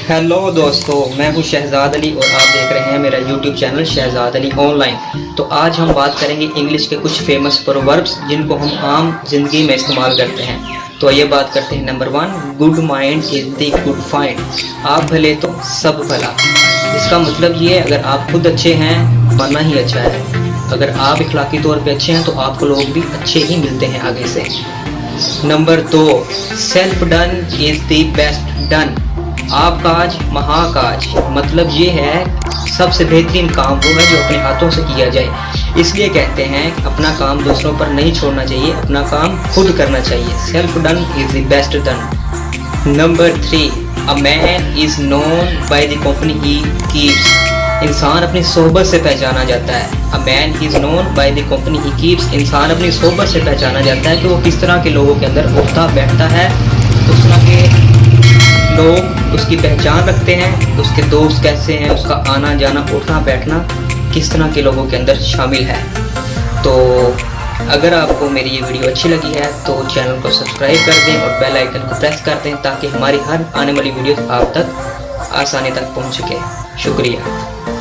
Hello दोस्तों, मैं हूं शहजाद अली और आप देख रहे हैं मेरा YouTube channel Shahzad Ali online. तो आज हम बात करेंगे इंग्लिश के कुछ फेमस प्रोवर्ब्स जिनको हम आम जिंदगी में इस्तेमाल करते हैं। तो ये बात करते हैं। Number 1, good mind is the good find. आप भले तो सब भला। इसका मतलब ये है, अगर आप खुद अच्छे हैं बनना ही अच्छा है। अगर आप इखलाकी तौर पे अच्छे हैं तो आपको लोग भी अच्छे ही मिलते हैं आगे से। Number 2, self done is the best done. आप काज महाकाज। मतलब ये है सबसे बेहतरीन काम वो है जो अपने हाथों से किया जाए। इसलिए कहते हैं अपना काम दूसरों पर नहीं छोड़ना चाहिए, अपना काम खुद करना चाहिए। Self done is the best done. Number 3, a man is known by the company he keeps. इंसान अपनी सोहबत से पहचाना जाता है। A man is known by the company he keeps. इंसान अपनी सोहबत से पहचाना जाता है कि वो किस तरह के लोगों के अंदर उठता बैठता है, उस तरह के लोग उसकी पहचान रखते हैं, उसके दोस्त कैसे हैं, उसका आना जाना उठना बैठना किस तरह के लोगों के अंदर शामिल है। तो अगर आपको मेरी ये वीडियो अच्छी लगी है तो चैनल को सब्सक्राइब कर दें और बेल आइकन को प्रेस कर दें ताकि हमारी हर आने वाली वीडियो आप तक आसानी तक पहुंच सके। शुक्रिया।